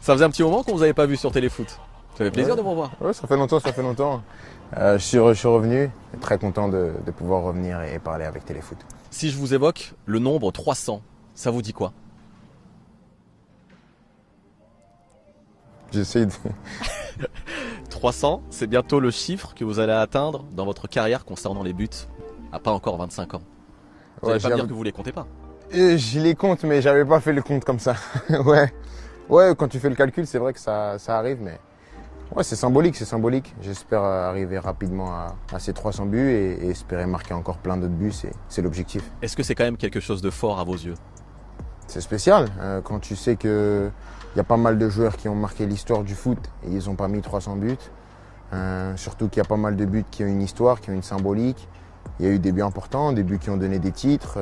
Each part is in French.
Ça faisait un petit moment qu'on vous avait pas vu sur Téléfoot. Ça fait plaisir de vous revoir. Ouais, ça fait longtemps, ça fait longtemps. Je suis revenu, très content de pouvoir revenir et parler avec Téléfoot. Si je vous évoque le nombre 300, ça vous dit quoi? J'essaie de... 300, c'est bientôt le chiffre que vous allez atteindre dans votre carrière concernant les buts à pas encore 25 ans. Vous Ouais, n'allez pas me dire que vous les comptez pas. Je les compte, mais j'avais pas fait le compte comme ça. Ouais, quand tu fais le calcul, c'est vrai que ça arrive, mais ouais, c'est symbolique, c'est symbolique. J'espère arriver rapidement à ces 300 buts et espérer marquer encore plein d'autres buts, c'est l'objectif. Est-ce que c'est quand même quelque chose de fort à vos yeux? C'est spécial quand tu sais qu'il y a pas mal de joueurs qui ont marqué l'histoire du foot et ils n'ont pas mis 300 buts. Surtout qu'il y a pas mal de buts qui ont une histoire, qui ont une symbolique. Il y a eu des buts importants, des buts qui ont donné des titres.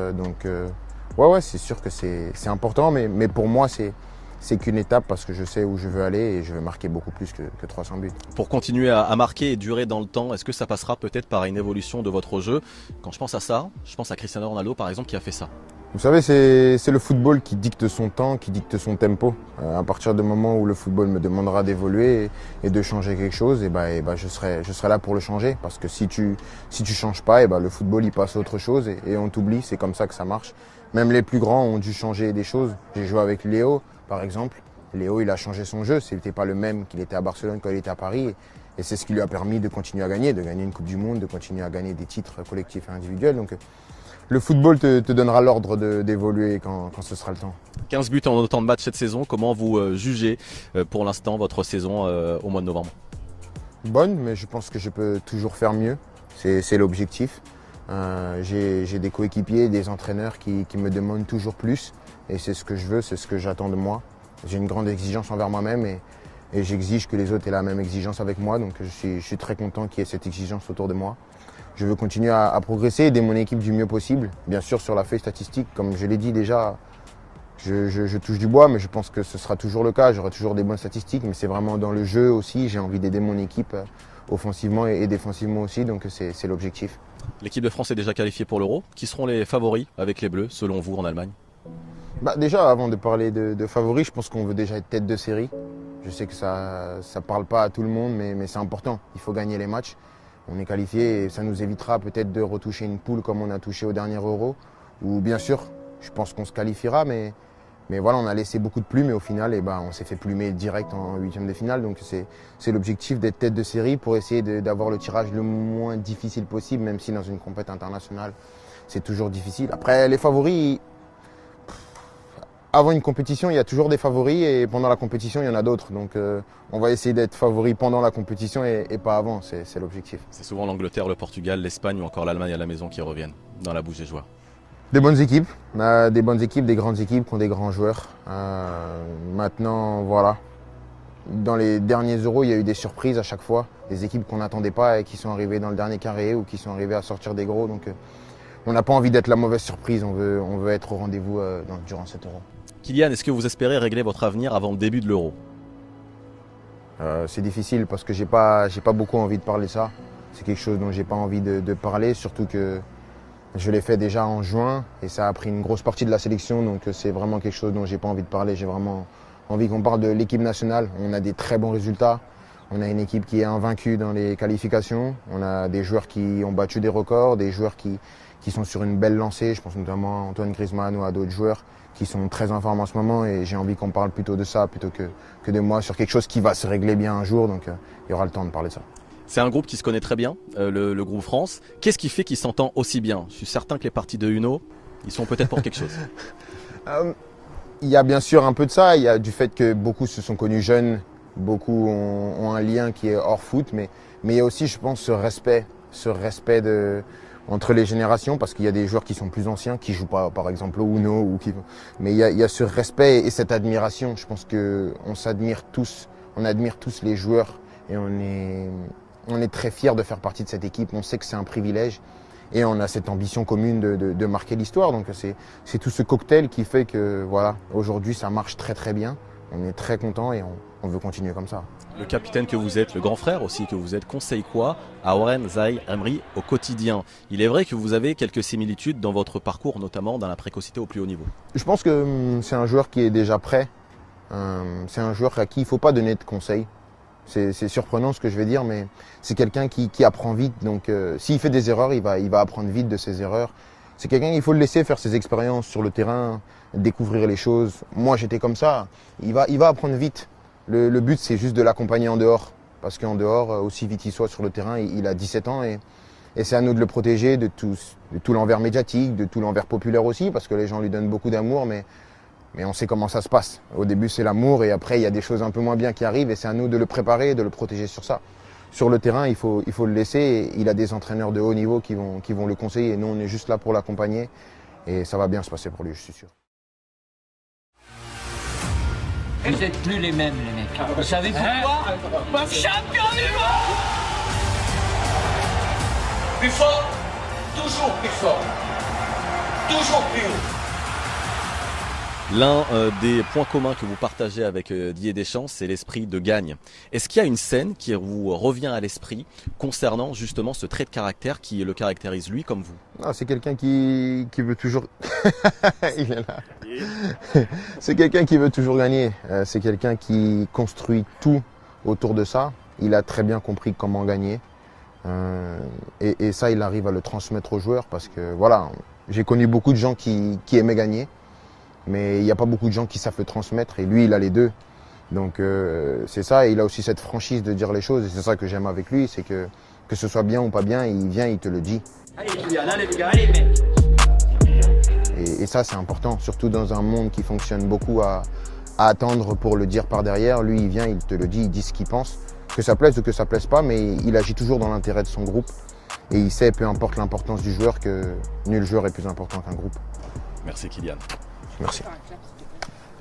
Ouais, c'est sûr que c'est important, mais pour moi, c'est qu'une étape parce que je sais où je veux aller et je veux marquer beaucoup plus que 300 buts. Pour continuer à marquer et durer dans le temps, est-ce que ça passera peut-être par une évolution de votre jeu? Quand je pense à ça, je pense à Cristiano Ronaldo par exemple qui a fait ça. Vous savez, c'est le football qui dicte son temps, qui dicte son tempo. À partir du moment où le football me demandera d'évoluer et de changer quelque chose, je serai là pour le changer. Parce que si tu changes pas, le football il passe à autre chose et on t'oublie. C'est comme ça que ça marche. Même les plus grands ont dû changer des choses. J'ai joué avec Léo, par exemple. Léo, il a changé son jeu. C'était pas le même qu'il était à Barcelone quand il était à Paris. Et c'est ce qui lui a permis de continuer à gagner, de gagner une Coupe du Monde, de continuer à gagner des titres collectifs et individuels. Donc, le football te donnera l'ordre d'évoluer quand ce sera le temps. 15 buts en autant de matchs cette saison, comment vous jugez pour l'instant votre saison au mois de novembre? Bonne, mais je pense que je peux toujours faire mieux. C'est l'objectif. J'ai des coéquipiers, des entraîneurs qui me demandent toujours plus. Et c'est ce que je veux, c'est ce que j'attends de moi. J'ai une grande exigence envers moi-même et j'exige que les autres aient la même exigence avec moi. Donc je suis très content qu'il y ait cette exigence autour de moi. Je veux continuer à progresser, aider mon équipe du mieux possible. Bien sûr, sur la feuille statistique, comme je l'ai dit déjà, je touche du bois, mais je pense que ce sera toujours le cas. J'aurai toujours des bonnes statistiques, mais c'est vraiment dans le jeu aussi. J'ai envie d'aider mon équipe offensivement et défensivement aussi, donc c'est l'objectif. L'équipe de France est déjà qualifiée pour l'Euro. Qui seront les favoris avec les Bleus, selon vous, en Allemagne? Déjà, avant de parler de favoris, je pense qu'on veut déjà être tête de série. Je sais que ça ne parle pas à tout le monde, mais c'est important. Il faut gagner les matchs. On est qualifié et ça nous évitera peut-être de retoucher une poule comme on a touché au dernier Euro. Ou bien sûr, je pense qu'on se qualifiera, mais voilà, on a laissé beaucoup de plumes et au final, on s'est fait plumer direct en huitième de finale. Donc c'est l'objectif d'être tête de série pour essayer d'avoir le tirage le moins difficile possible, même si dans une compétition internationale, c'est toujours difficile. Après, les favoris, avant une compétition, il y a toujours des favoris et pendant la compétition, il y en a d'autres. Donc on va essayer d'être favori pendant la compétition et pas avant, c'est l'objectif. C'est souvent l'Angleterre, le Portugal, l'Espagne ou encore l'Allemagne à la maison qui reviennent dans la bouche des joueurs. Des bonnes équipes, des grandes équipes qui ont des grands joueurs. Maintenant, voilà. Dans les derniers Euros, il y a eu des surprises à chaque fois. Des équipes qu'on n'attendait pas et qui sont arrivées dans le dernier carré ou qui sont arrivées à sortir des gros. Donc on n'a pas envie d'être la mauvaise surprise, on veut être au rendez-vous durant cet Euro. Kylian, est-ce que vous espérez régler votre avenir avant le début de l'Euro? C'est difficile parce que j'ai pas beaucoup envie de parler de ça. C'est quelque chose dont j'ai pas envie de parler, surtout que je l'ai fait déjà en juin et ça a pris une grosse partie de la sélection, donc c'est vraiment quelque chose dont j'ai pas envie de parler. J'ai vraiment envie qu'on parle de l'équipe nationale. On a des très bons résultats. On a une équipe qui est invaincue dans les qualifications. On a des joueurs qui ont battu des records, des joueurs qui sont sur une belle lancée. Je pense notamment à Antoine Griezmann ou à d'autres joueurs qui sont très en forme en ce moment et j'ai envie qu'on parle plutôt de ça plutôt que de moi sur quelque chose qui va se régler bien un jour. Donc il y aura le temps de parler de ça. C'est un groupe qui se connaît très bien, le groupe France. Qu'est-ce qui fait qu'il s'entend aussi bien? Je suis certain que les parties de Uno, ils sont peut-être pour quelque chose. Il y a bien sûr un peu de ça. Il y a du fait que beaucoup se sont connus jeunes, beaucoup ont un lien qui est hors foot, mais il y a aussi, je pense, ce respect entre les générations, parce qu'il y a des joueurs qui sont plus anciens, qui jouent pas, par exemple, au Uno, mais il y a ce respect et cette admiration. Je pense qu'on s'admire tous, on admire tous les joueurs et on est très fiers de faire partie de cette équipe. On sait que c'est un privilège et on a cette ambition commune de marquer l'histoire. Donc c'est tout ce cocktail qui fait que voilà, aujourd'hui ça marche très très bien. On est très content et on veut continuer comme ça. Le capitaine que vous êtes, le grand frère aussi que vous êtes, conseille quoi à Oren Zaïre Emery au quotidien? Il est vrai que vous avez quelques similitudes dans votre parcours, notamment dans la précocité au plus haut niveau. Je pense que c'est un joueur qui est déjà prêt C'est un joueur à qui il ne faut pas donner de conseils. C'est surprenant ce que je vais dire, mais c'est quelqu'un qui apprend vite. Donc s'il fait des erreurs, il va apprendre vite de ses erreurs. C'est quelqu'un qu'il faut le laisser faire ses expériences sur le terrain, découvrir les choses. Moi, j'étais comme ça. Il va apprendre vite. Le but, c'est juste de l'accompagner en dehors. Parce qu'en dehors, aussi vite il soit sur le terrain, il a 17 ans et c'est à nous de le protéger de tout l'envers médiatique, de tout l'envers populaire aussi, parce que les gens lui donnent beaucoup d'amour, mais on sait comment ça se passe. Au début, c'est l'amour et après, il y a des choses un peu moins bien qui arrivent et c'est à nous de le préparer et de le protéger sur ça. Sur le terrain, il faut le laisser. Et il a des entraîneurs de haut niveau qui vont le conseiller et nous, on est juste là pour l'accompagner et ça va bien se passer pour lui, je suis sûr. Vous n'êtes plus les mêmes, les mecs. Vous savez pourquoi? Champion du monde! Plus fort, toujours plus fort, toujours plus haut. L'un des points communs que vous partagez avec Didier Deschamps, c'est l'esprit de gagne. Est-ce qu'il y a une scène qui vous revient à l'esprit concernant justement ce trait de caractère qui le caractérise lui comme vous? C'est quelqu'un qui veut toujours... Il est là. C'est quelqu'un qui veut toujours gagner. C'est quelqu'un qui construit tout autour de ça. Il a très bien compris comment gagner. Et ça, il arrive à le transmettre aux joueurs parce que voilà, j'ai connu beaucoup de gens qui aimaient gagner. Mais il n'y a pas beaucoup de gens qui savent le transmettre et lui, il a les deux. Donc c'est ça, et il a aussi cette franchise de dire les choses et c'est ça que j'aime avec lui, c'est que ce soit bien ou pas bien, il vient, il te le dit. Allez Julian, allez les gars, allez mec. Et ça c'est important, surtout dans un monde qui fonctionne beaucoup à attendre pour le dire par derrière. Lui, il vient, il te le dit, il dit ce qu'il pense. Que ça plaise ou que ça plaise pas, mais il agit toujours dans l'intérêt de son groupe. Et il sait, peu importe l'importance du joueur, que nul joueur est plus important qu'un groupe. Merci Kylian. Merci.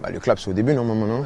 Le clap, c'est au début, non, maman, non?